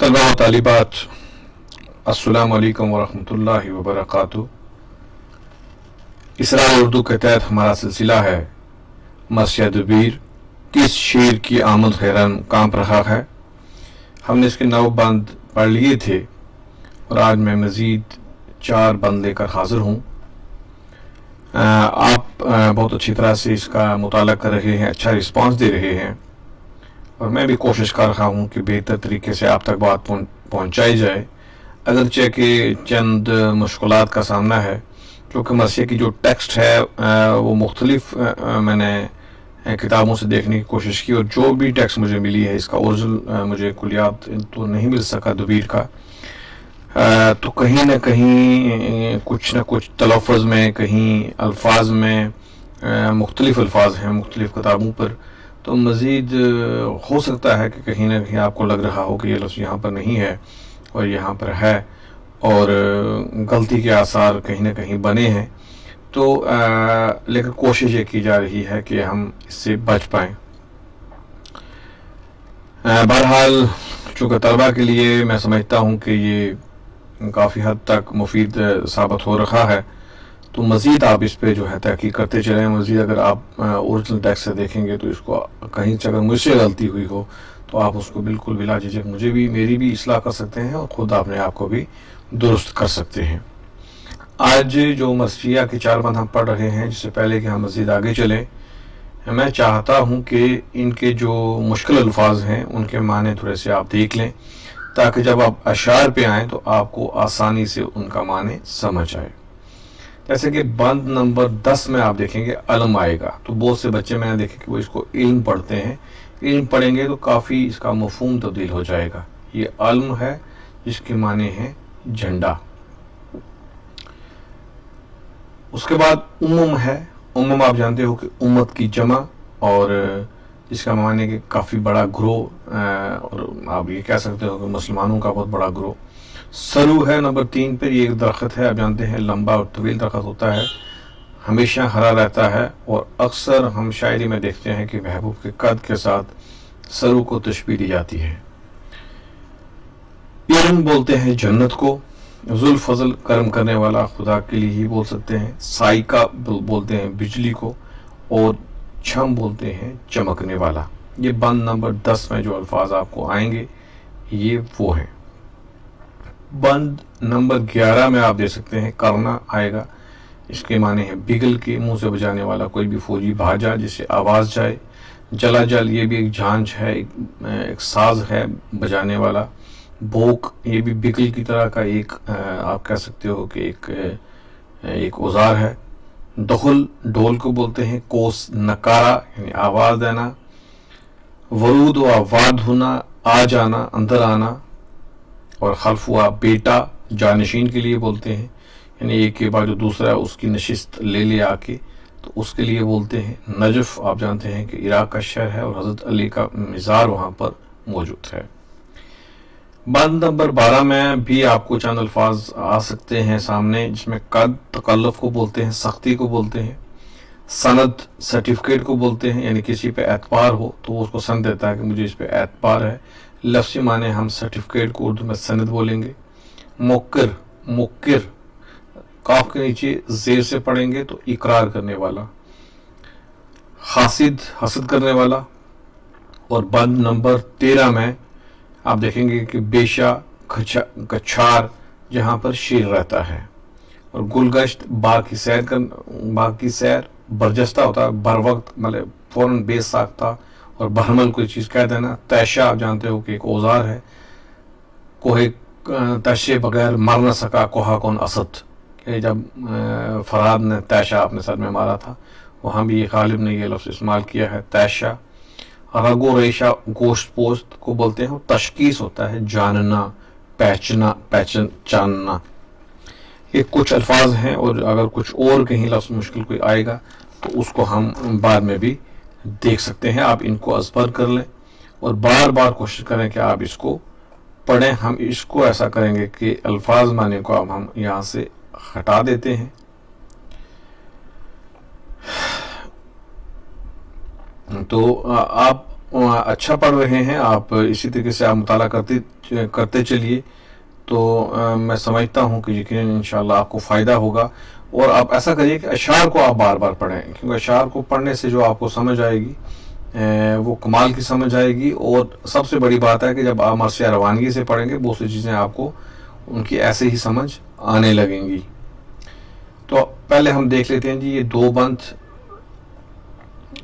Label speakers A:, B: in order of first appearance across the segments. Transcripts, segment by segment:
A: तलबा व तालिबात, अस्सलामु अलैकुम वरहमतुल्लाहि वबरकातुहू। इसरार उर्दू के तहत हमारा सिलसिला है मस्जिद बीर, किस शेर की आमद खैरन कांप रहा है। हमने इसके 9 बंद पढ़ लिए थे और आज मैं मज़ीद 4 बंद लेकर हाजिर हूँ। आप बहुत अच्छी तरह से इसका मुताला कर रहे हैं, अच्छा रिस्पांस दे रहे हैं और मैं भी कोशिश कर रहा हूँ कि बेहतर तरीके से आप तक बात पहुँचाई जाए। अगरचे कि चंद मुश्किलात का सामना है, क्योंकि मसीह की जो टेक्स्ट है वो मुख्तलिफ मैंने किताबों से देखने की कोशिश की और जो भी टेक्स्ट मुझे मिली है इसका ओरिजिनल मुझे कुलियात तो नहीं मिल सका दुबीर का। तो कहीं ना कहीं कुछ ना कुछ तलफ़्फ़ुज़ में, कहीं अल्फाज में मुख्तलिफ अल्फाज हैं मुख्तलिफ किताबों पर। तो मज़ीद हो सकता है कि कहीं ना कहीं आपको लग रहा हो कि ये लफ्ज़ यहाँ पर नहीं है और यहाँ पर है और गलती के आसार कहीं ना कहीं बने हैं। तो लेकिन कोशिश ये की जा रही है कि हम इससे बच पाएँ। बहरहाल चूँकि तलबा के लिए मैं समझता हूँ कि ये काफ़ी हद तक मुफीद साबित हो रहा है, तो मज़ीद आप इस पे जो है तहकीक करते चलें। मज़ीद अगर आप ओरिजिनल टेक्स्ट से देखेंगे तो इसको कहीं से अगर मुझसे गलती हुई हो तो आप उसको बिल्कुल बिला झिझक मेरी भी इस्लाह कर सकते हैं और ख़ुद अपने आप को भी दुरुस्त कर सकते हैं। आज जो मर्सिया के 4 बंद हम पढ़ रहे हैं, जिससे पहले कि हम मज़ीद आगे चलें, मैं चाहता हूँ कि इनके जो मुश्किल अल्फाज हैं उनके माने थोड़े से आप देख लें, ताकि जब आप अशार पे आएँ तो आपको आसानी से उनका माने समझ आए। जैसे कि बंद नंबर 10 में आप देखेंगे अलम आएगा, तो बहुत से बच्चे मैंने देखे कि वो इसको इल्म पढ़ते हैं। इल्म पढ़ेंगे तो काफ़ी इसका मफहूम तब्दील हो जाएगा। ये अलम है जिसके माने हैं झंडा। उसके बाद उम्म है। उम्म आप जानते हो कि उम्मत की जमा और जिसका माने कि काफ़ी बड़ा ग्रोह, और आप ये कह सकते हो कि मुसलमानों का बहुत बड़ा ग्रोह। सरू है नंबर 3 पर। ये एक दरख्त है, आप जानते हैं लंबा और तवील दरख्त होता है, हमेशा हरा रहता है और अक्सर हम शायरी में देखते हैं कि महबूब के कद के साथ सरू को तशबीह दी जाती है। इल्म बोलते हैं जन्नत को, जुल फजल कर्म करने वाला खुदा के लिए ही बोल सकते हैं। साइका बोलते हैं बिजली को और छम बोलते हैं चमकने वाला। ये बंद नंबर 10 में जो अल्फाज आपको आएंगे ये वो हैं। बंद नंबर 11 में आप दे सकते हैं करना आएगा। इसके माने हैं बिगल के, मुंह से बजाने वाला कोई भी फौजी बाहर जाए जिससे आवाज़ जाए। जला जल, ये भी एक झांझ है, एक साज है बजाने वाला। बोक, ये भी बिगल की तरह का एक आप कह सकते हो कि एक औजार है। दखुल, ढोल को बोलते हैं। कोस, नकारा यानी आवाज़ देना। वरूद व वाद होना, आ जाना, अंदर आना। और खल्फ हुआ बेटा, जानशीन के लिए बोलते हैं, यानी एक के बाद जो दूसरा उसकी नशिस्त ले ले आके, तो उसके लिए बोलते हैं। नजफ आप जानते हैं कि इराक का शहर है और हज़रत अली का मज़ार वहाँ पर मौजूद है। बंद नंबर 12 में भी आपको चंद अल्फाज आ सकते हैं सामने, जिसमें कद तकल्लुफ़ को बोलते हैं, सख्ती को बोलते हैं। सनद सर्टिफिकेट को बोलते हैं, यानी किसी पे एतबार हो तो वो उसको सनद देता है कि मुझे इस पे एतबार है। लफ्ज़ी माने हम सर्टिफिकेट को उर्दू में सनद बोलेंगे। मुक्किर, मुक्किर काफ के नीचे जेर से पढ़ेंगे तो इकरार करने वाला। हासिद, हसद करने वाला। और बंद नंबर 13 में आप देखेंगे कि बेशा, कछार, जहाँ पर शेर रहता है। और गुलगश्त, बाग की सैर, बरजस्ता होता है बर वक्त, मतलब फ़ौरन बेसाख्ता। और बहरमल कोई चीज़ कह देना। तैशा आप जानते हो कि एक औजार है। कोहे तैशे बगैर मर न सका कोहा कौन असद, कि जब फरहाद ने तैशा अपने सर में मारा था, वहाँ भी गालिब ने यह लफ्ज़ इस्तेमाल किया है तैशा। रगो रेशा, गोश्त पोस्त को बोलते हैं। तशकीस होता है जानना, पहचानना। ये कुछ अल्फाज हैं और अगर कुछ और कहीं लफ्ज़ मुश्किल कोई आएगा तो उसको हम बाद में भी देख सकते हैं। आप इनको अज़बर कर लें और बार बार कोशिश करें कि आप इसको पढ़ें। हम इसको ऐसा करेंगे कि अल्फाज माने को अब हम यहाँ से हटा देते हैं। तो आप अच्छा पढ़ रहे हैं आप, इसी तरीके से आप मुताला करते चलिए, तो मैं समझता हूँ कि यकीनन इंशाल्लाह आपको फ़ायदा होगा। और आप ऐसा करिए कि अशार को आप बार बार पढ़ें, क्योंकि अशार को पढ़ने से जो आपको समझ आएगी वो कमाल की समझ आएगी। और सबसे बड़ी बात है कि जब आप मर्सिया रवानगी से पढ़ेंगे बहुत सी चीज़ें आपको उनकी ऐसे ही समझ आने लगेंगी। तो पहले हम देख लेते हैं जी ये 2 बंद,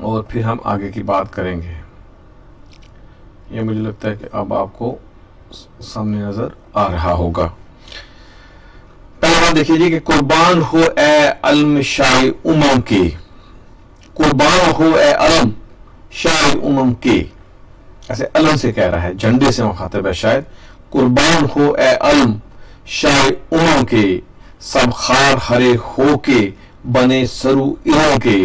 A: और फिर हम आगे की बात करेंगे। ये मुझे लगता है कि अब आपको सामने नजर आ रहा होगा। पहले बात देखिए जी कि कुर्बान हो ए अलम शाह उमम के, कुर्बान हो ए अलम शाह उमम के, ऐसे अलम से कह रहा है, झंडे से मुखातिब है शायद। कुर्बान हो ए अलम शाह उमम के, सब खार हरे हो के बने सरू इरों के,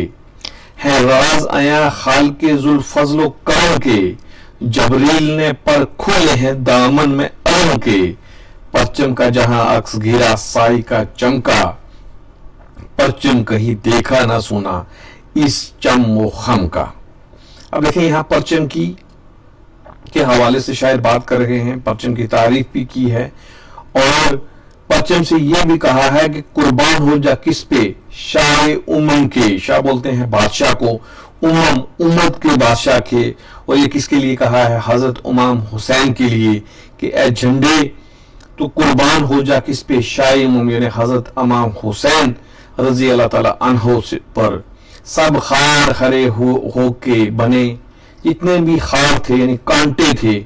A: है राज आया खाल के जुल फजलो करम के, जबरील ने पर खोले हैं दामन में अलम के, परचम का जहां अक्स गिरा साई का चमका, परचम कहीं देखा ना सुना इस चम व खम का। अब देखें यहां परचम की के हवाले से शायद बात कर रहे हैं, परचम की तारीफ भी की है, और परचम से यह भी कहा है कि कुर्बान हो जा किस पे, शाह उमम के, शाह बोलते हैं बादशाह को, उमम उम्मत के बादशाह के। और ये किसके लिए कहा है, हजरत इमाम हुसैन के लिए, कि ए झंडे तो कुर्बान हो जा किस पे, शाह उमम यानी हजरत इमाम हुसैन रजी अल्लाह ताला अन्हो पर, सब खार हरे हो के बने, जितने भी खार थे यानी कांटे थे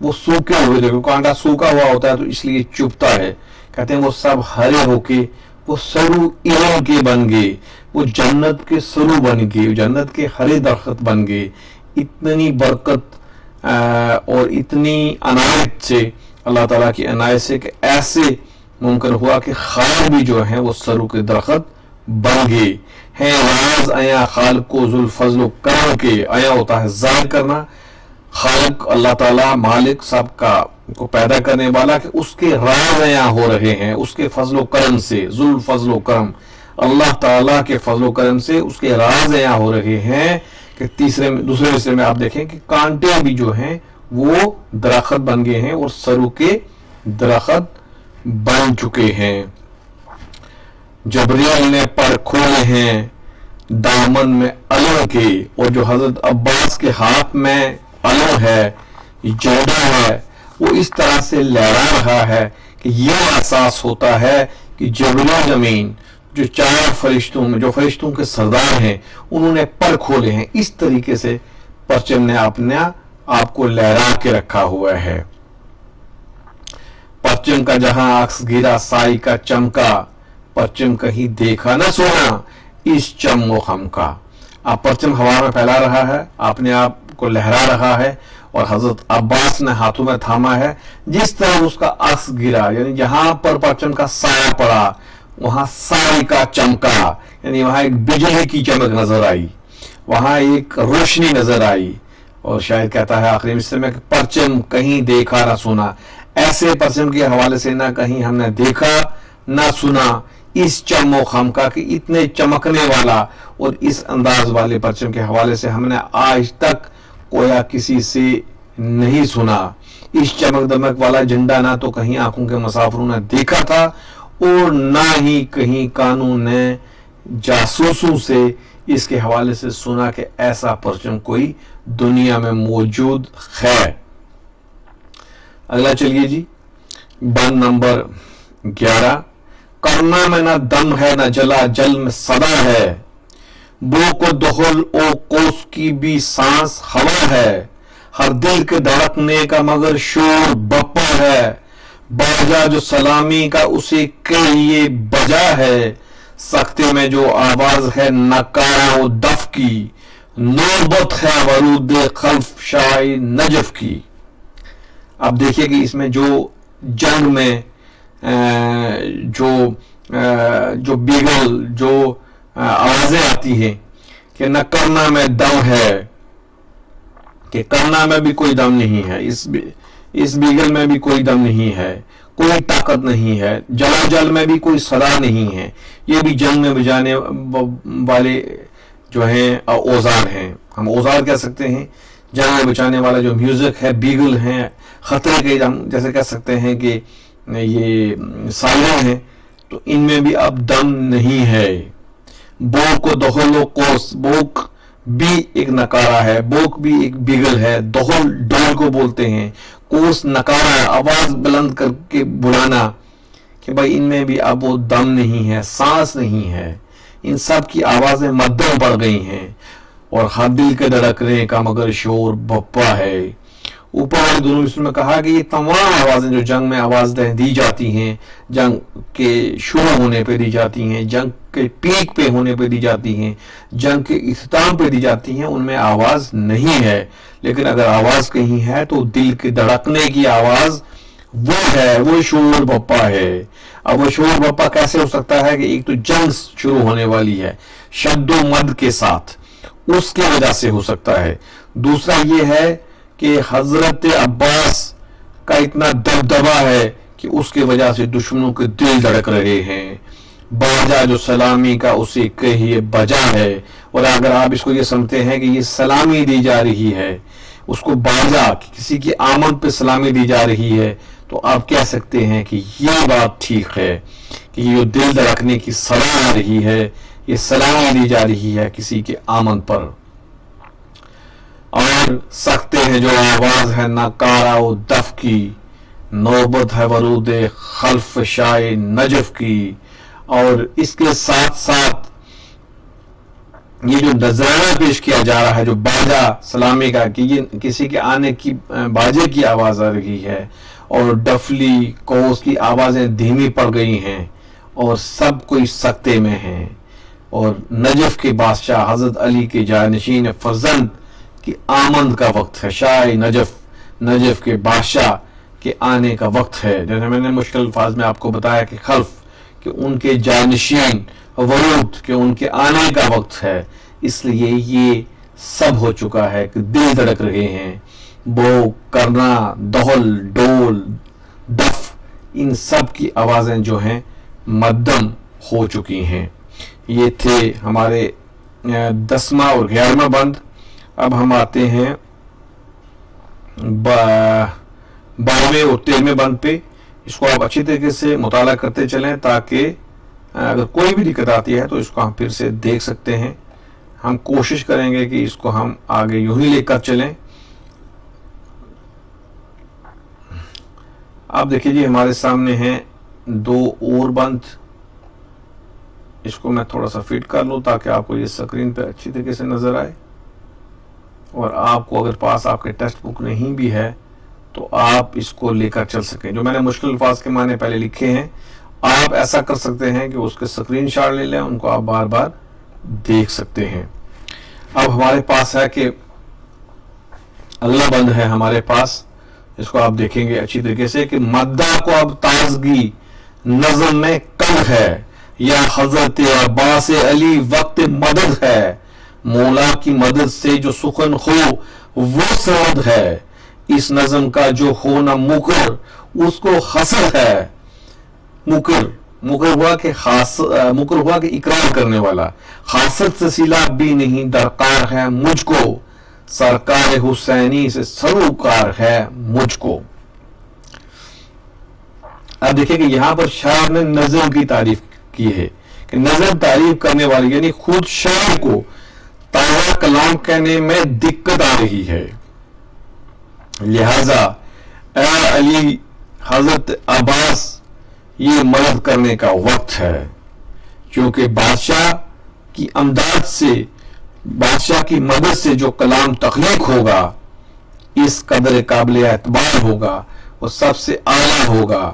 A: वो सूखे हुए थे, कांटा सूखा हुआ होता है तो इसलिए चुभता है, कहते हैं वो सब हरे होके वो सरू इरों के बन गए, वो जन्नत के सरू बन गए, जन्नत के हरे दरख्त बन गए। इतनी बरकत और इतनी अनायत से, अल्लाह ताला की अनायत से, कि ऐसे मुमकिन हुआ कि खाल भी जो है वो सरू के दरख्त बन गए हैं। राज आया खाल को जुल फजल करम के, आया होता है जाहिर करना, खालिक अल्लाह ताला मालिक सब का को पैदा करने वाला, कि उसके राज आया हो रहे हैं उसके फजलो करम से, जुल फजलो करम अल्लाह ताला के फजलो करम से उसके राज आया हो रहे हैं। कि दूसरे हिस्से में आप देखें कि कांटे भी जो हैं वो दरख्त बन गए हैं और सरू के दरख्त बन चुके हैं। जबरील ने पर खोले हैं दामन में अलम के, और जो हजरत अब्बास के हाथ में अलम है, झंडा है, वो इस तरह से लहरा रहा है कि यह एहसास होता है कि जबरील जमीन जो 4 फरिश्तों में, जो फरिश्तों के सरदार हैं, उन्होंने पर खोले हैं। इस तरीके से परचम ने अपने आपको लहरा के रखा हुआ है। परचम का जहां अक्स गिरा साई का चमका, परचम कहीं देखा ना सुना इस चम व खम का। आप परचम हवा में फैला रहा है, अपने आप को लहरा रहा है, और हजरत अब्बास ने हाथों में थामा है। जिस तरह उसका अक्स गिरा यानी जहां पर परचम का साया पड़ा वहां साई का चमका, यानी वहां एक बिजली की चमक नजर आई, वहां एक रोशनी नजर आई। और शायद कहता है आखिरी मिसरे में कि परचम कहीं देखा ना सुना, ऐसे परचम के हवाले से ना कहीं हमने देखा ना सुना इस चमो खम का, कि इतने चमकने वाला और इस अंदाज वाले परचम के हवाले से हमने आज तक कोया किसी से नहीं सुना। इस चमक दमक वाला झंडा ना तो कहीं आंखों के मुसाफिरों ने देखा था, और ना ही कहीं कानून ने जासूसों से इसके हवाले से सुना कि ऐसा परचम कोई दुनिया में मौजूद है। अगला चलिए जी, बंद नंबर 11। करना में ना दम है ना जला जल में सदा है, बो को दोहल ओ कोस की भी सांस हवा है, हर दिल के धड़कने का मगर शोर बप्पा है, बाजा जो सलामी का उसे के लिए बजा है, सख्ते में जो आवाज है नकारा दफ की, नौबत है वरूद खल्फ शाही नजफ की। अब देखिए कि इसमें जो जंग में जो बिगल जो आवाजें आती हैं कि न करना में दम है, कि करना में भी कोई दम नहीं है, इस बिगल में भी कोई दम नहीं है, कोई ताकत नहीं है, जल में भी कोई सदा नहीं है। ये भी जंग में बजाने वाले जो हैं औजार हैं, हम औजार कह सकते हैं। जान बचाने वाला जो म्यूजिक है, बीगल है, खतरे के हम जैसे कह सकते हैं कि ये सायरन है, तो इनमें भी अब दम नहीं है। बोक को दोहलो कोस, बोक भी एक नकारा है, बोक भी एक बीगल है, दोहल डोल को बोलते हैं, कोस नकारा है, आवाज बुलंद करके बुलाना, कि भाई इनमें भी अब वो दम नहीं है, सांस नहीं है। इन सब की आवाजें मध्यम पड़ गई हैं और हर दिल के धड़कने का मगर शोर बप्पा है। ऊपर वाले दोनों हिस्सों में कहा कि ये तमाम आवाजें जो जंग में आवाजें दी जाती हैं, जंग के शुरू होने पे दी जाती हैं, जंग के पीक पे होने पे दी जाती हैं, जंग के इख्तिताम पे दी जाती हैं, उनमें आवाज नहीं है। लेकिन अगर आवाज कहीं है तो दिल के धड़कने की आवाज वो है, वो शोर बप्पा है। अब वो शोर बप्पा कैसे हो सकता है कि एक तो जंग शुरू होने वाली है शब्दों मद के साथ, उसकी वजह से हो सकता है। दूसरा ये है कि हजरत अब्बास का इतना दबदबा है कि उसकी वजह से दुश्मनों के दिल धड़क रहे हैं। बाजा जो सलामी का उसे कहिए बजा है, और अगर आप इसको ये समझते हैं कि ये सलामी दी जा रही है, उसको बाजा कि किसी की आमद पे सलामी दी जा रही है, तो आप कह सकते हैं कि ये बात ठीक है कि ये दिल धड़कने की सलाह आ रही है, ये सलामी दी जा रही है किसी के आमद पर। और सकते हैं जो आवाज है नकारा व दफ की, नौबत है वरूद खल्फ शाय नजफ की। और इसके साथ साथ ये जो नजराना पेश किया जा रहा है, जो बाजा सलामी का, कि ये किसी के आने की बाजे की आवाज आ रही है, और डफली कोस की आवाजें धीमी पड़ गई हैं और सब कोई सकते में हैं। और नजफ के बादशाह हजरत अली के जानशीन फर्जंद की आमद का वक्त है। शाह नजफ, नजफ के बादशाह के आने का वक्त है। जैसे मैंने मुश्किल अल्फाज में आपको बताया कि खल्फ कि उनके जानशीन, वरूद के उनके आने का वक्त है। इसलिए ये सब हो चुका है कि दिल धड़क रहे हैं। बो, करना, दोहल, डोल, दफ, इन सब की आवाजें जो हैं मध्यम हो चुकी हैं। ये थे हमारे 10वां और 11वां बंद। अब हम आते हैं 12वें और 13वें बंद पे। इसको आप अच्छी तरीके से मुताला करते चलें, ताकि अगर कोई भी दिक्कत आती है तो इसको हम फिर से देख सकते हैं। हम कोशिश करेंगे कि इसको हम आगे यूं ही लेकर चलें। आप देखिए जी, हमारे सामने हैं 2 और बंद। इसको मैं थोड़ा सा फिट कर लूं ताकि आपको ये स्क्रीन पे अच्छी तरीके से नजर आए। और आपको अगर पास आपके टेक्स्ट बुक नहीं भी है तो आप इसको लेकर चल सकें। जो मैंने मुश्किल अल्फाज के माने पहले लिखे हैं, आप ऐसा कर सकते हैं कि उसके स्क्रीनशॉट ले लें, उनको आप बार बार देख सकते हैं। अब हमारे पास है कि अगला बंद है हमारे पास, इसको आप देखेंगे अच्छी तरीके से कि मद्दा को अब ताजगी नज़म में कम है, या हजरत अब्बास अली वक्त मदद है। मौला की मदद से जो सुखन हो वो समद है। इस नज़म का जो हो ना मुकर उसको हसद है। मुकर हुआ कि मुकर हुआ कि इकरार करने वाला। खासत से सिला भी नहीं दरकार है मुझको, सरकार हुसैनी से सरोकार है मुझको। अब देखिए कि यहां पर शायर ने नज़म की तारीफ की है कि नज़म तारीफ करने वाली, यानी खुद शायर को ताज़ा कलाम कहने में दिक्कत आ रही है। लिहाजा ए अली हजरत अब्बास, ये मदद करने का वक्त है, क्योंकि बादशाह की अमदाद से, बादशाह की मदद से जो कलाम तख्लीक होगा इस कदर काबिल एतबार होगा, वो सबसे आला होगा,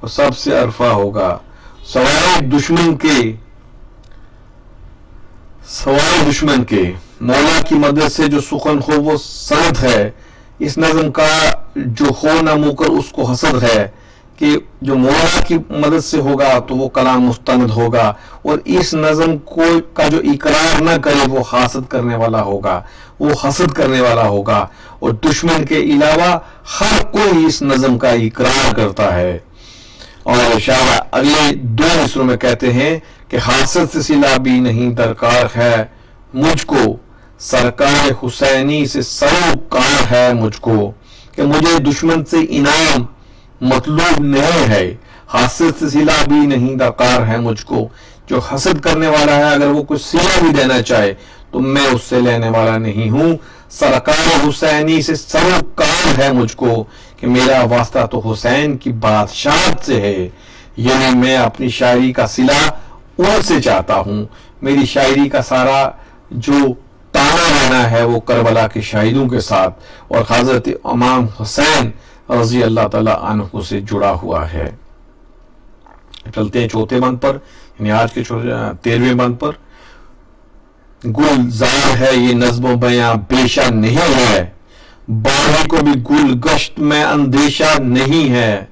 A: वो सबसे अरफा होगा। सवाए दुश्मन के मौला की मदद से जो सुखन हो वो सनद है। इस नज़म का जो हो ना मुकर उसको हसद है कि जो मौला की मदद से होगा तो वो कलाम मुस्तनद होगा, और इस नज़म को का जो इकरार ना करे वो हासद करने वाला होगा, वो हसद करने वाला होगा। और दुश्मन के अलावा हर कोई इस नज़म का इकरार करता है। और शाह अगले 2 हिस्सों में कहते हैं कि हासद से सिला भी नहीं दरकार है मुझको, सरकार हुसैनी से सरोकार है मुझको कि मुझे दुश्मन से इनाम मतलूब नहीं है, हासिद से सिला भी नहीं दरकार है मुझको। जो हसद करने वाला है अगर वो कुछ सिला भी देना चाहे तो मैं उससे लेने वाला नहीं हूं। सरकार हुसैनी से सरोकार है मुझको कि मेरा वास्ता तो हुसैन की बादशाहत से है, यानी मैं अपनी शायरी का सिला उनसे चाहता हूं। मेरी शायरी का सारा जो ताना रहना है वो करबला के शहीदों के साथ और हजरत इमाम हुसैन रजी अल्लाह ताला अन्हु से जुड़ा हुआ है। चलते हैं चौथे बंद पर, यानी आज के 13वें बंद पर। गुलजार है ये नज्म बयां बेशा नहीं है, बागी को भी गुल गश्त में अंदेशा नहीं है।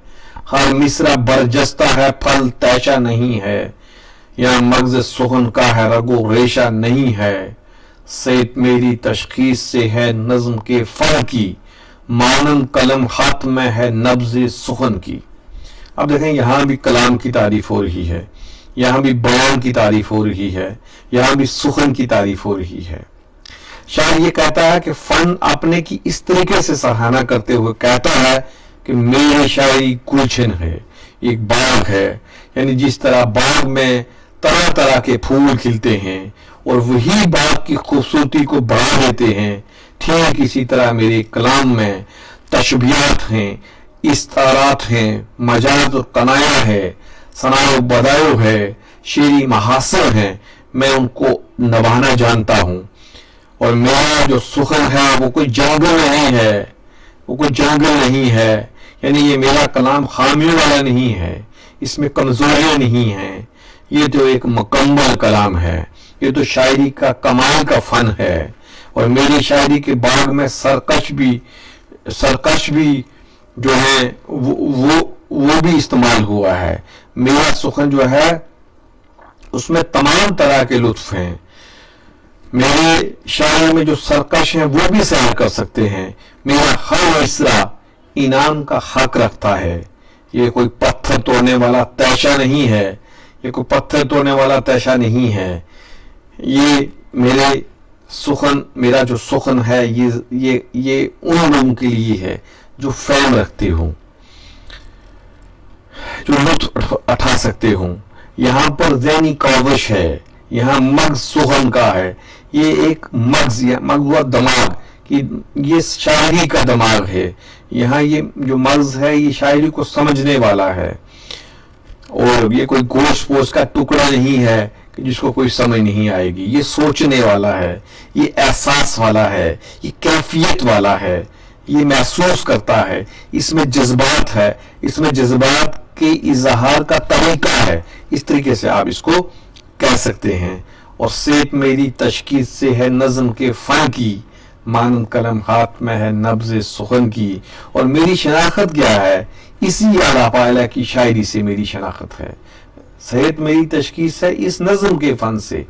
A: हर मिसरा बरजस्ता है फल तैशा नहीं है, या मगज सुखन का है रगो रेशा नहीं है। सेत मेरी तशखीस से है नज्म के फन की, मानन कलम हाथ में है नब्ज सुखन की। अब देखें यहां भी कलाम की तारीफ हो रही है, यहां भी बयान की तारीफ हो रही है, यहां भी सुखन की तारीफ हो रही है। शायर ये कहता है कि फन अपने की इस तरीके से सराहना करते हुए कहता है कि मेरी शायरी गुलशन है, एक बाग है, यानी जिस तरह बाग में तरह तरह के फूल खिलते हैं और वही बाग की खूबसूरती को बढ़ा देते हैं, ठीक इसी तरह मेरे कलाम में तशबीहात हैं, इस्तारात हैं, मजाज और कनाया है, सनाओ बदायो है, शेरी महासर है। मैं उनको नभाना जानता हूं और मेरा जो सुखन है वो कोई जंगल नहीं है, वो कोई जंगल नहीं है, यानी ये मेरा कलाम खामियों वाला नहीं है, इसमें कमजोरियां नहीं है, ये तो एक मुकम्मल कलाम है, ये तो शायरी का कमाल का फन है। और मेरी शायरी के बाग में सरकश भी जो है वो भी इस्तेमाल हुआ है। मेरा सुखन जो है उसमें तमाम तरह के लुत्फ हैं। मेरे शायरी में जो सरकश हैं वो भी सैर कर सकते हैं। मेरा हर मिसरा इनाम का हक रखता है, ये कोई पत्थर तोड़ने वाला तैशा नहीं है, ये कोई पत्थर तोड़ने वाला तैशा नहीं है। ये मेरे सुखन, मेरा जो सुखन है ये उन लोगों के लिए है जो फैम रखते हो, जो लुत्फ उठा सकते हो। यहां पर ज़हनी काविश है, यहां मगज सुखन का है, ये एक मगज हुआ दिमाग कि ये शायरी का दिमाग है। यहाँ ये जो मगज है ये शायरी को समझने वाला है और ये कोई गोश्त पोश का टुकड़ा नहीं है कि जिसको कोई समझ नहीं आएगी। ये सोचने वाला है, ये एहसास वाला है, ये कैफियत वाला है, ये महसूस करता है, इसमें जज्बात है, इसमें जज्बात के इजहार का तरीका है। इस तरीके से आप इसको कह सकते हैं। और सेत मेरी तशकीस से है नज्म के फन की, मानन कलम हाथ में है नब्ज सुखन की। और मेरी शनाख्त क्या है, इसी अला पायला की शायरी से मेरी शनाख्त है। सेत मेरी तशकीस है इस नज्म के फन से,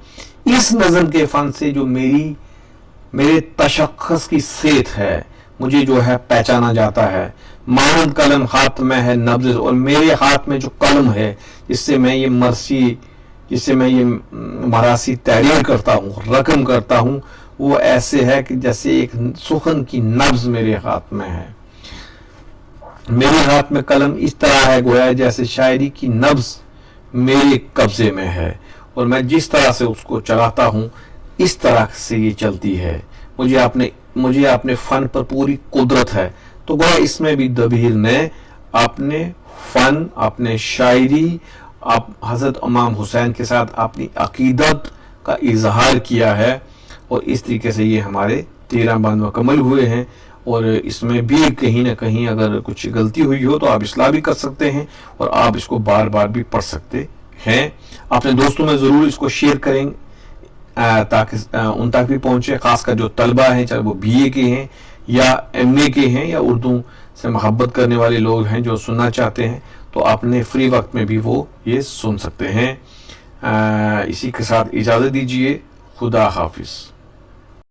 A: इस नज्म के फन से जो मेरे तशख्खुस की सेत है, मुझे जो है पहचाना जाता है। मानन कलम हाथ में है नब्ज, और मेरे हाथ में जो कलम है जिससे मैं ये मरासी तहरीर करता हूँ, रकम करता हूँ, वो ऐसे है कि जैसे एक सुखन की नब्ज मेरे हाथ में है। मेरे हाथ में कलम इस तरह है गोया जैसे शायरी की नब्ज मेरे कब्जे में है, और मैं जिस तरह से उसको चलाता हूँ इस तरह से ये चलती है। मुझे अपने फन पर पूरी कुदरत है। तो गोया इसमें भी दबीर ने अपने फन, अपने शायरी, आप हजरत इमाम हुसैन के साथ अपनी अकीदत का इजहार किया है। और इस तरीके से ये हमारे 13 बंद मुकम्मल हुए हैं। और इसमें भी कहीं ना कहीं अगर कुछ गलती हुई हो तो आप इस्लाह भी कर सकते हैं और आप इसको बार बार भी पढ़ सकते हैं। अपने दोस्तों में ज़रूर इसको शेयर करें ताकि उन तक भी पहुँचे, खासकर जो तलबा हैं, चाहे वो BA के हैं या MA के हैं या उर्दू से मोहब्बत करने वाले लोग हैं जो सुनना चाहते हैं, तो अपने फ्री वक्त में भी वो ये सुन सकते हैं। इसी के साथ इजाज़त दीजिए। खुदा हाफिज़।